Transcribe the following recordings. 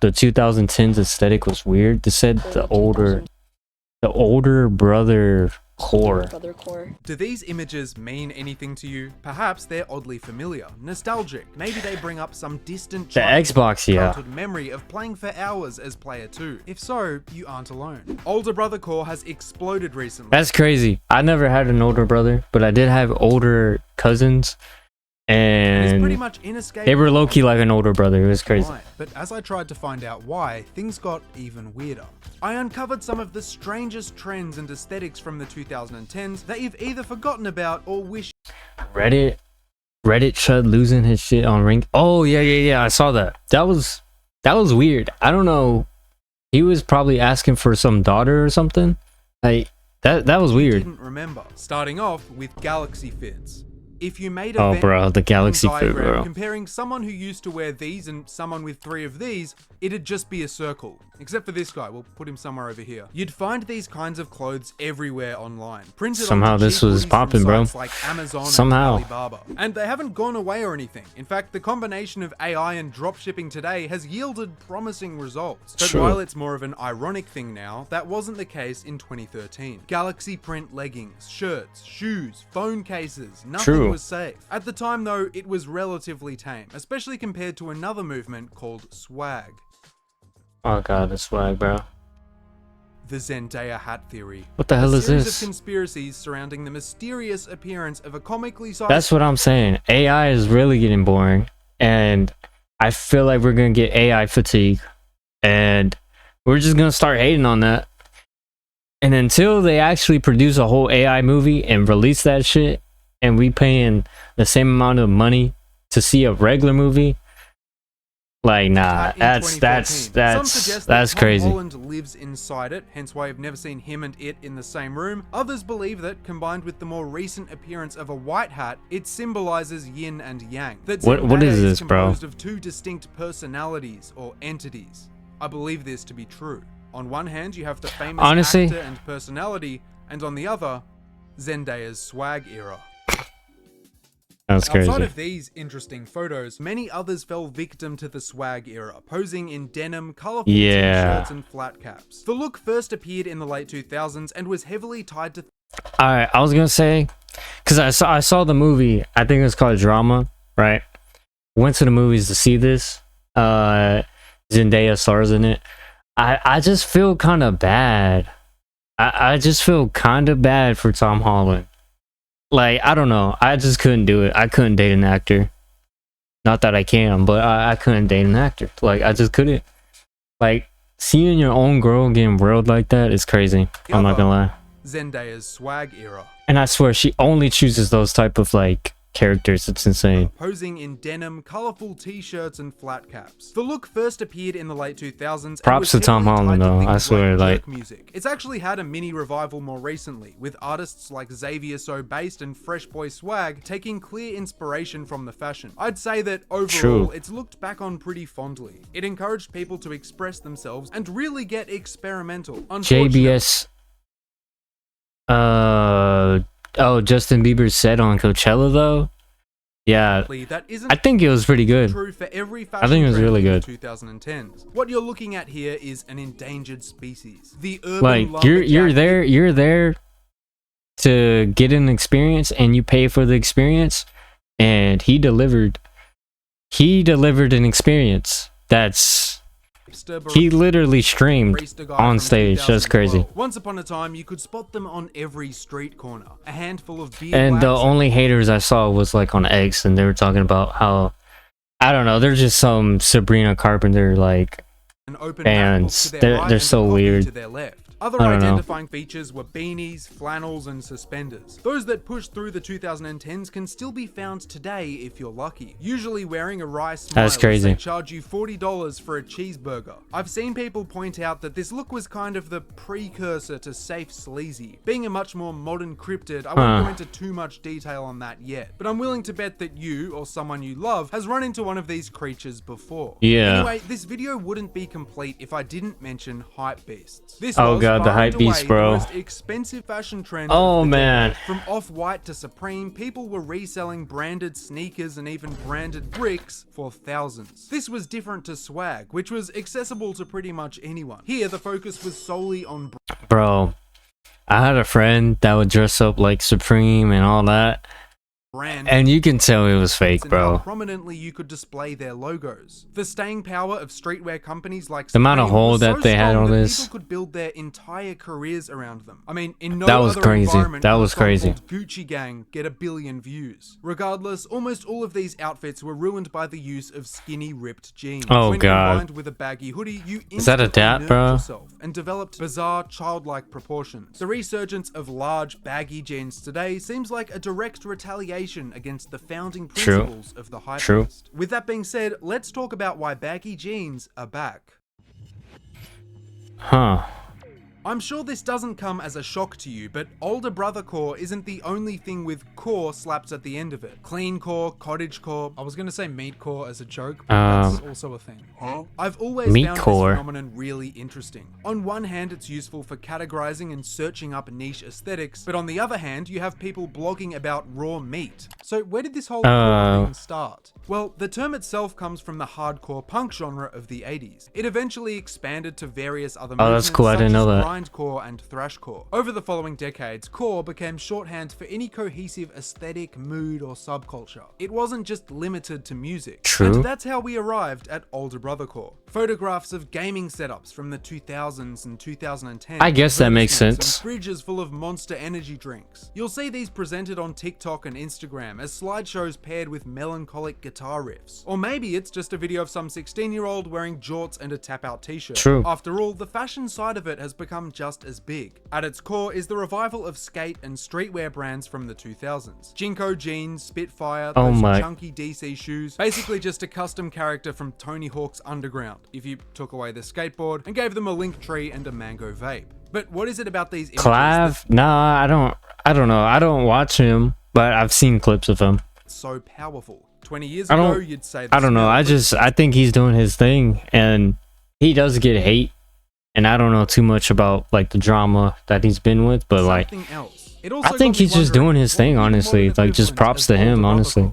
the 2010s aesthetic was weird. They said the older brother core. Do these images mean anything to you? Perhaps they're oddly familiar, nostalgic. Maybe they bring up some distant Xbox, yeah. childhood memory of playing for hours as player 2. If so, you aren't alone. Older brother core has exploded recently. That's crazy. I never had an older brother, but I did have older cousins, and pretty much inescapable. they were low-key like an older brother. It was crazy. But as I tried to find out why, things got even weirder. I uncovered some of the strangest trends and aesthetics from the 2010s that you've either forgotten about or wish. Reddit Chud losing his shit on Ring. Oh yeah. I saw that. That was weird. I don't know. He was probably asking for some daughter or something. Like that was weird. Didn't remember. Starting off with Galaxy Fits. If you made Oh bro, the Galaxy Fit, bro. Comparing someone who used to wear these and someone with 3 of these, it'd just be a circle. Except for this guy, we'll put him somewhere over here. You'd find these kinds of clothes everywhere online. Printed Somehow onto this cheap was hoodies popping, from bro. sites like Amazon Somehow. and Alibaba. And they haven't gone away or anything. In fact, the combination of AI and dropshipping today has yielded promising results. But True. while it's more of an ironic thing now, that wasn't the case in 2013. Galaxy print leggings, shirts, shoes, phone cases, nothing True. was safe. At the time though, it was relatively tame, especially compared to another movement called swag. Oh god, the swag, bro. The Zendaya hat theory. What the hell is series this? of conspiracies surrounding the mysterious appearance of a comically sized. That's what I'm saying. AI is really getting boring, and I feel like we're gonna get AI fatigue, and we're just gonna start hating on that. And until they actually produce a whole AI movie and release that shit, and we paying the same amount of money to see a regular movie, like nah, that's Tom crazy. Holland lives inside it, hence why I've never seen him and it in the same room. Others believe that, combined with the more recent appearance of a white hat, it symbolizes yin and yang. That What Zendaya is this, bro? composed of 2 distinct personalities or entities. I believe this to be true. On one hand, you have the famous Honestly, actor and personality, and on the other, Zendaya's swag era. that's crazy. Outside of these interesting photos, many others fell victim to the swag era, posing in denim, colorful t-shirts and flat caps. The look first appeared in the late 2000s and was heavily tied to... Alright, I was gonna say, because I saw the movie, I think it was called Drama, right? Went to the movies to see this. Zendaya stars in it. I just feel kind of bad. I just feel kind of bad for Tom Holland. Like, I don't know. I just couldn't do it. I couldn't date an actor. Not that I can, but I couldn't date an actor. Like, I just couldn't. Like, seeing your own girl getting railed like that is crazy. I'm not gonna lie. Zendaya's swag era. And I swear, she only chooses those type of, like, characters. It's insane. Posing in denim, colorful t-shirts and flat caps. The look first appeared in the late 2000s. Props to Tom Holland, though. I swear, like, music. It's actually had a mini revival more recently, with artists like Xavier So Based and Fresh Boy Swag taking clear inspiration from the fashion. I'd say that overall, it's looked back on pretty fondly. It encouraged people to express themselves and really get experimental. JBS. Oh, Justin Bieber's set on Coachella though. Yeah, I think it was pretty good. True for every I think it was really good. 2010s. What you're looking at here is an endangered species. The urban Like you're there to get an experience, and you pay for the experience, and he delivered an experience that's. He literally streamed on stage. That's crazy. Once upon a time, you could spot them on every street corner. A handful of beer And the wax only haters I saw was like on X, and they were talking about how, I don't know, they're just some Sabrina Carpenter like fans. They're so weird. Other identifying features were beanies, flannels, and suspenders. Those that pushed through the 2010s can still be found today if you're lucky. Usually wearing a wry smile as they charge you $40 for a cheeseburger. I've seen people point out that this look was kind of the precursor to Safe Sleazy. Being a much more modern cryptid, I won't go into too much detail on that yet, but I'm willing to bet that you, or someone you love, has run into one of these creatures before. Yeah. Anyway, this video wouldn't be complete if I didn't mention hypebeasts. This Oh was god, god, the hype beast, bro. The most expensive fashion trend. Oh man. From Off-White to Supreme, people were reselling branded sneakers and even branded bricks for thousands. This was different to swag, which was accessible to pretty much anyone. Here, the focus was solely on bro. I had a friend that would dress up like Supreme and all that. And you can tell it was fake, bro. How prominently you could display their logos. The staying power of streetwear companies like the amount of hold that they had on this. People could build their entire careers around them. I mean, in no that was other crazy. environment That was crazy. Gucci Gang get 1 billion views. Regardless, almost all of these outfits were ruined by the use of skinny, ripped jeans. Oh when god. Combined with a baggy hoodie, you is that a dap, bro? Yourself and developed bizarre, childlike proportions. The resurgence of large, baggy jeans today seems like a direct retaliation against the founding principles of the hype list. With that being said, let's talk about why baggy jeans are back. Huh. I'm sure this doesn't come as a shock to you, but older brother core isn't the only thing with core slapped at the end of it. Clean core, cottage core. I was going to say meat core as a joke, but that's also a thing. I've always found this phenomenon really interesting. On one hand, it's useful for categorizing and searching up niche aesthetics, but on the other hand, you have people blogging about raw meat. So where did this whole core thing start? Well, the term itself comes from the hardcore punk genre of the 80s. It eventually expanded to various other movements, that's cool. I didn't know that. Grindcore and thrashcore. Over the following decades, core became shorthand for any cohesive aesthetic, mood, or subculture. It wasn't just limited to music. True. And that's how we arrived at older brother core. Photographs of gaming setups from the 2000s and 2010s. I guess that makes sense. Fridges full of Monster energy drinks. You'll see these presented on TikTok and Instagram as slideshows paired with melancholic guitar riffs. Or maybe it's just a video of some 16-year-old wearing jorts and a tap-out t-shirt. True. After all, the fashion side of it has become just as big. At its core is the revival of skate and streetwear brands from the 2000s. Jinko jeans, Spitfire, those chunky DC shoes, basically just a custom character from Tony Hawk's Underground, if you took away the skateboard and gave them a link tree and a mango vape. But what is it about these images? Clav? Nah, I don't know. I don't watch him, but I've seen clips of him. So powerful. 20 years ago, you'd say I don't know. I think he's doing his thing, and he does get hate. And I don't know too much about like the drama that he's been with, but like I think he's just doing his thing, honestly. Like just props to him, honestly.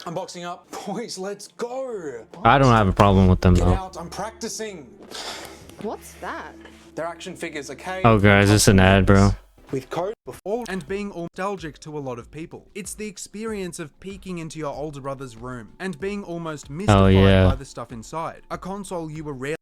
Unboxing up, boys, let's go. I don't have a problem with them though. I'm practicing. What's that? They're action figures, okay? Oh guys, it's an ad, bro. With code before and being all nostalgic to a lot of people. It's the experience of peeking into your older brother's room and being almost mystified by the stuff inside. A console you were rarely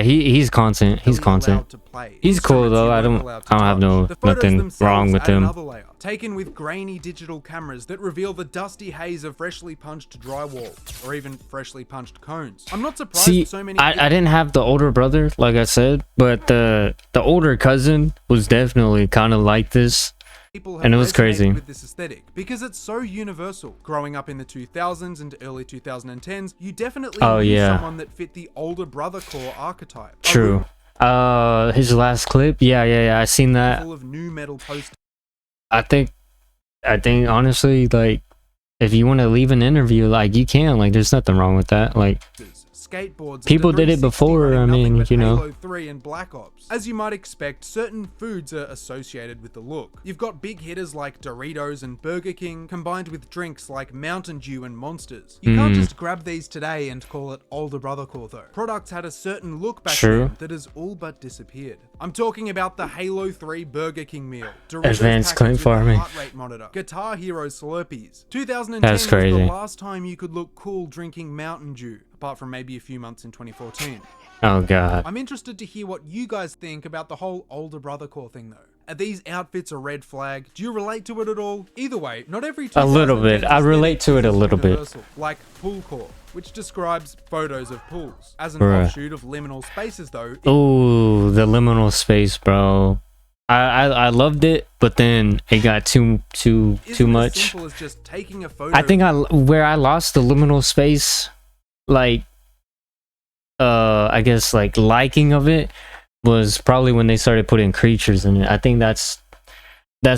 he's content. He's content. to play. He's cool though. I don't have nothing wrong with him. Layer, taken with grainy digital cameras that reveal the dusty haze of freshly punched drywall or even freshly punched cones. I'm not surprised so many I didn't have the older brother, like I said, but the older cousin was definitely kind of like this. And it was crazy with this aesthetic because it's so universal. Growing up in the 2000s and early 2010s, you definitely knew someone that fit the older brother core archetype. True. His last clip, I seen that. Full of new metal posters. I think honestly, like, if you want to leave an interview, like, you can. Like, there's nothing wrong with that. Like, skateboards. People did it before. I mean, you know. Halo 3 and Black Ops. As you might expect, certain foods are associated with the look. You've got big hitters like Doritos and Burger King, combined with drinks like Mountain Dew and Monsters. You can't just grab these today and call it older brother core though. Products had a certain look back then that has all but disappeared. I'm talking about the Halo 3 Burger King meal, Doritos advanced claim farming, heart rate monitor, Guitar Hero Slurpees. 2010 That's crazy. was the last time you could look cool drinking Mountain Dew, apart from maybe a few months in 2014. Oh god. I'm interested to hear what you guys think about the whole older brother core thing though. Are these outfits a red flag? Do you relate to it at all? Either way, not every a little bit. I relate to it a little bit. Like pool core, which describes photos of pools. As an offshoot of liminal spaces though. Ooh, the liminal space, bro. I loved it, but then it got too much. As simple as just taking a photo. I think where I lost the liminal space, like, I guess like liking of it was probably when they started putting creatures in it. I think that's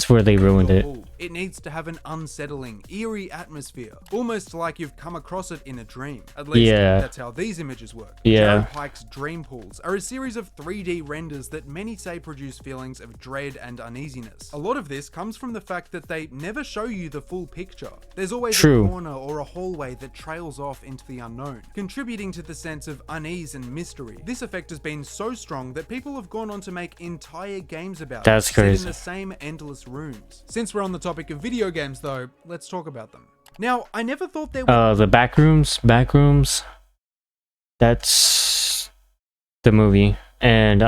where they ruined it. It needs to have an unsettling, eerie atmosphere, almost like you've come across it in a dream. At least that's how these images work. Jared Pike's Dream Pools are a series of 3D renders that many say produce feelings of dread and uneasiness. A lot of this comes from the fact that they never show you the full picture. There's always a corner or a hallway that trails off into the unknown, contributing to the sense of unease and mystery. This effect has been so strong that people have gone on to make entire games about it, set in the same endless rooms. Since we're on the topic of video games though, let's talk about them. Now, I never thought there were the Backrooms. That's the movie. And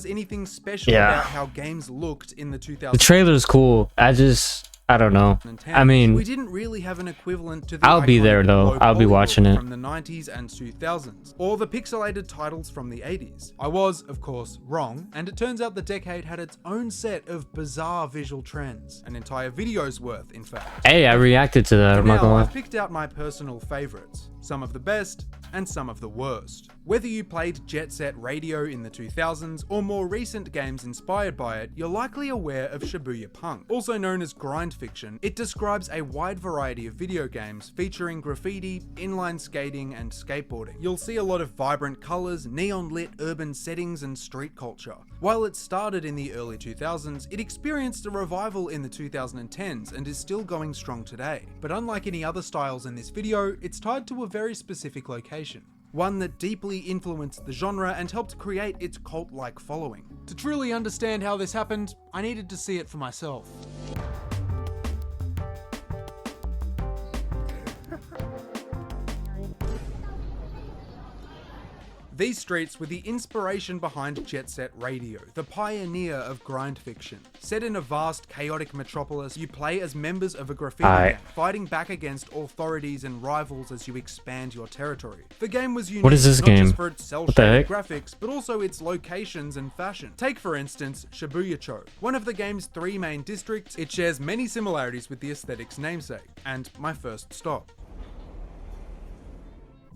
anything special about how games looked in the 2000s. The trailer's cool. I don't know. I mean, we didn't really have an equivalent to the I'll be there though. I'll be watching it from the 90s and 2000s, or the pixelated titles from the 80s. I was, of course, wrong, and it turns out the decade had its own set of bizarre visual trends, an entire video's worth, in fact. Hey, I reacted to that. I've picked out my personal favorites, some of the best and some of the worst. Whether you played Jet Set Radio in the 2000s or more recent games inspired by it, you're likely aware of Shibuya Punk. Also known as grind fiction, it describes a wide variety of video games featuring graffiti, inline skating, and skateboarding. You'll see a lot of vibrant colors, neon-lit urban settings, and street culture. While it started in the early 2000s, it experienced a revival in the 2010s and is still going strong today. But unlike any other styles in this video, it's tied to a very specific location. One that deeply influenced the genre and helped create its cult-like following. To truly understand how this happened, I needed to see it for myself. These streets were the inspiration behind Jet Set Radio, the pioneer of grind fiction. Set in a vast, chaotic metropolis, you play as members of a graffiti gang, fighting back against authorities and rivals as you expand your territory. The game was unique, not just for its cel-shaded graphics, but also its locations and fashion. Take, for instance, Shibuya-cho, one of the game's 3 main districts. It shares many similarities with the aesthetic's namesake, and my first stop.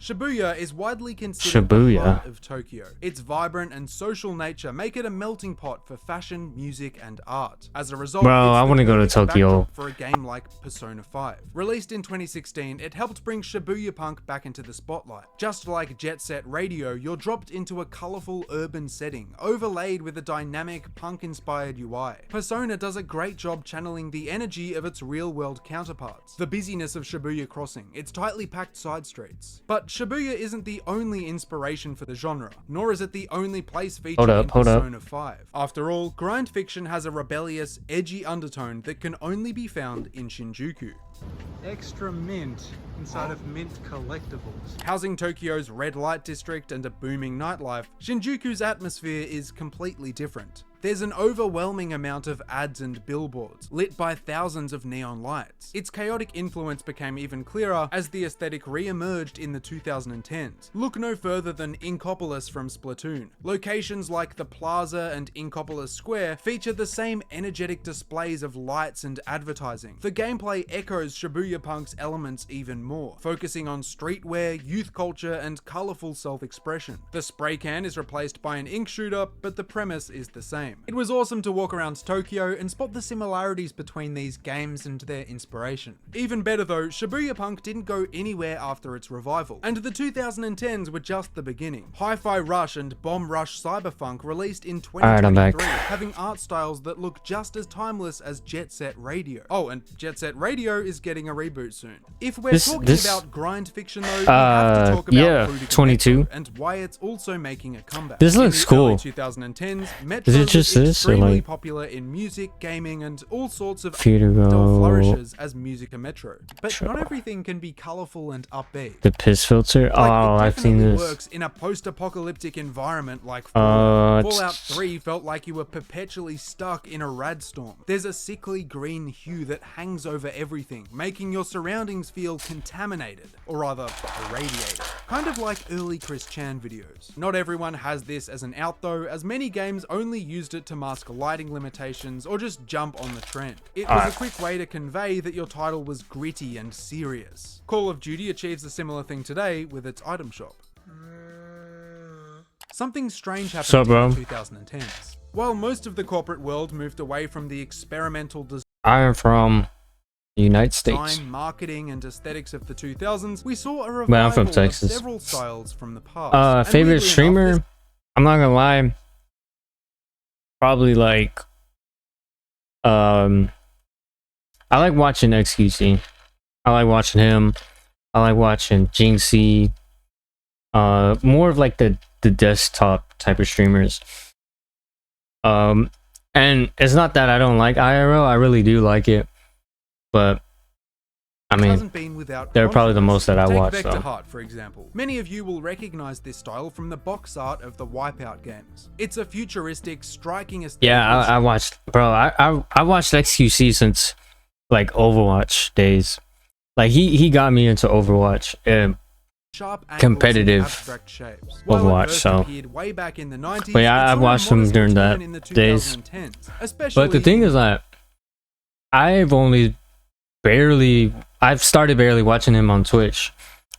Shibuya is widely considered the heart of Tokyo. Its vibrant and social nature make it a melting pot for fashion, music, and art. As a result, I want to go to Tokyo for a game like Persona 5. Released in 2016, it helped bring Shibuya Punk back into the spotlight. Just like Jet Set Radio, you're dropped into a colorful urban setting, overlaid with a dynamic punk-inspired UI. Persona does a great job channeling the energy of its real-world counterparts. The busyness of Shibuya Crossing, its tightly packed side streets. But Shibuya isn't the only inspiration for the genre, nor is it the only place featured in Persona 5. After all, grind fiction has a rebellious, edgy undertone that can only be found in Shinjuku. Extra mint inside of Mint Collectibles. Housing Tokyo's red light district and a booming nightlife, Shinjuku's atmosphere is completely different. There's an overwhelming amount of ads and billboards, lit by thousands of neon lights. Its chaotic influence became even clearer as the aesthetic re-emerged in the 2010s. Look no further than Inkopolis from Splatoon. Locations like the Plaza and Inkopolis Square feature the same energetic displays of lights and advertising. The gameplay echoes Shibuya Punk's elements even more, focusing on streetwear, youth culture, and colorful self-expression. The spray can is replaced by an ink shooter, but the premise is the same. It was awesome to walk around Tokyo and spot the similarities between these games and their inspiration. Even better though, Shibuya Punk didn't go anywhere after its revival, and the 2010s were just the beginning. Hi-Fi Rush and Bomb Rush Cyberfunk released in 2023, having art styles that look just as timeless as Jet Set Radio. Oh, and Jet Set Radio is getting a reboot soon. If we're talking about grind fiction though, we have to talk about Budokan 22 Metro and why it's also making a comeback. This looks cool. In the early 2010s, Metro was extremely popular in music, gaming, and all sorts of flourishes as Musica Metro. But not everything can be colorful and upbeat. The piss filter? I've seen this. It works in a post-apocalyptic environment like Fallout. Fallout 3 felt like you were perpetually stuck in a radstorm. There's a sickly green hue that hangs over everything, making your surroundings feel contaminated, or rather, irradiated. Kind of like early Chris Chan videos. Not everyone has this as an out though, as many games only used it to mask lighting limitations or just jump on the trend. It was a quick way to convey that your title was gritty and serious. Call of Duty achieves a similar thing today with its item shop. Something strange happened in the 2010s. While most of the corporate world moved away from the experimental design I am from the United States. Design, marketing, and aesthetics of the 2000s, we saw a But I'm from revival of Texas. several styles from the past. And Favorite weirdly enough, streamer? this I'm not gonna lie. Probably like, I like watching XQC. I like watching him. I like watching Jinxie. More of like the desktop type of streamers. And it's not that I don't like IRL. I really do like it, but I mean, hasn't been without they're probably the most that I Take watch, Vector though. Heart, for example. Many of you will recognize this style from the box art of the Wipeout games. It's a futuristic, striking aesthetic. Yeah, I watched, bro. I watched XQC since like Overwatch days. Like he got me into Overwatch. Sharp angles Competitive and abstract shapes. While it Overwatch, first so. appeared way back in the 90s, But yeah, it I saw a watched them modest during return that in the days. 2010s, especially But the thing is that I've started barely watching him on Twitch.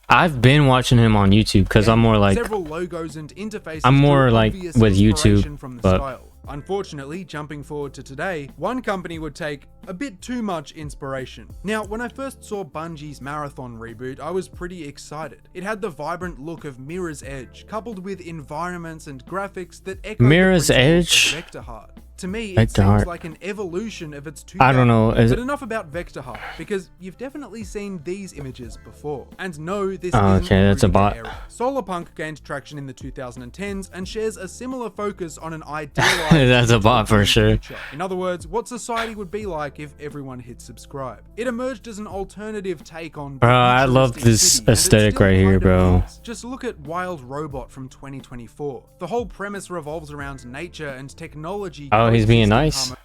I've been watching him on YouTube because I'm more like, several logos and interfaces I'm more draw like obvious with inspiration YouTube, from the but- style. Unfortunately, jumping forward to today, one company would take a bit too much inspiration. Now, when I first saw Bungie's Marathon reboot, I was pretty excited. It had the vibrant look of Mirror's Edge, coupled with environments and graphics that echoed Mirror's the principles Edge? of Vector Heart. To me, it Vector seems Heart. like an evolution of its 2000s. I don't know, is But it- enough about Vector Heart, because you've definitely seen these images before. And no, this Oh, isn't okay, that's a Rudiger bot. era. Solarpunk gained traction in the 2010s and shares a similar focus on an idealized That's a bot for sure. future. In other words, what society would be like if everyone hit subscribe. It emerged as an alternative take on Bro, I love futuristic this city, and it aesthetic still right here, kind of bro. is. Just look at Wild Robot from 2024. The whole premise revolves around nature and technology. Oh, he's being coexisting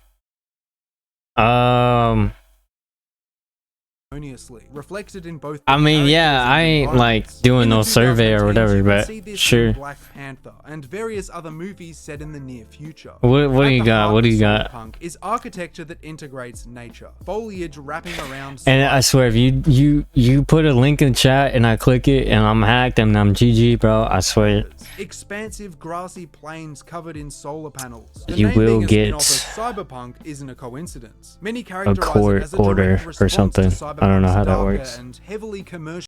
nice. harmoniously, reflected in both. I the mean, yeah, characters and I ain't like environments. doing In no the survey or 2010s, whatever, you can but see this in sure. Black Panther and various other movies set in the near future. What do At you the got? heart What do of you got? Cyberpunk is architecture that integrates nature, foliage wrapping around. And I swear, if you put a link in chat and I click it and I'm hacked and I'm GG, bro, I swear. Expansive grassy plains covered in solar panels. The You name will being a get spin-off of Cyberpunk isn't a coincidence. Many a characterize court it as a order direct or response to something. I don't know Cyberpunk's how that darker works. and heavily commercialized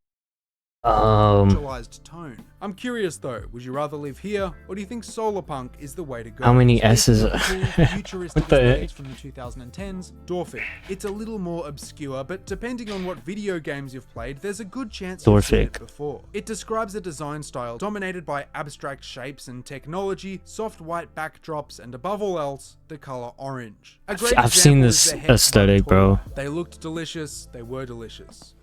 tone. I'm curious though, would you rather live here, or do you think Solarpunk is the way to go? How many Speaking S's? of cool, futuristic What the heck? aesthetics from the 2010s, Dorfic. It's a little more obscure, but depending on what video games you've played, there's a good chance you've seen it Dorfic. before. It describes a design style dominated by abstract shapes and technology, soft white backdrops, and above all else, the color orange. A great I've seen example this is the Hex aesthetic, Bug bro. toy. They looked delicious, they were delicious.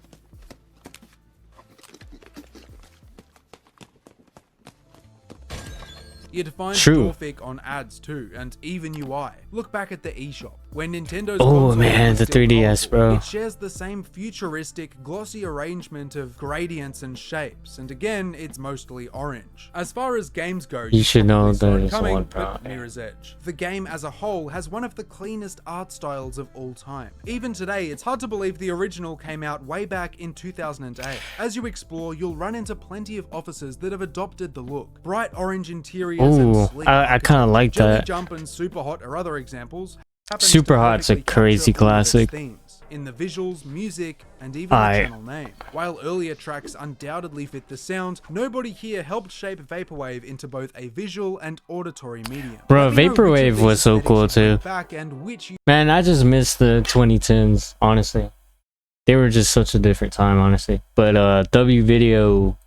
You'd find True. Dorfic on ads too, and even UI. Look back at the eShop. When Nintendo's Oh, console man, was the still 3DS, powerful, bro. It shares the same futuristic, glossy arrangement of gradients and shapes, and again, it's mostly orange. As far as games go, You should know probably saw it there's coming, one, but bro. Mirror's Edge. The game as a whole has one of the cleanest art styles of all time. Even today, it's hard to believe the original came out way back in 2008. As you explore, you'll run into plenty of offices that have adopted the look. Bright orange interiors and Ooh, sleek I kind of like Jelly that. Jump and Super Hot are other examples. Happens Super to Hot's a perfectly crazy capture all of its classic. themes, in the visuals, music, and even the Aye. channel name. While earlier tracks undoubtedly fit the sound, nobody here helped shape Vaporwave into both a visual and auditory medium. Bro, Let me know which of Vaporwave these was so aesthetics cool you bring too. Back and which you Man, I just miss the 2010s, honestly. They were just such a different time, honestly. But W Video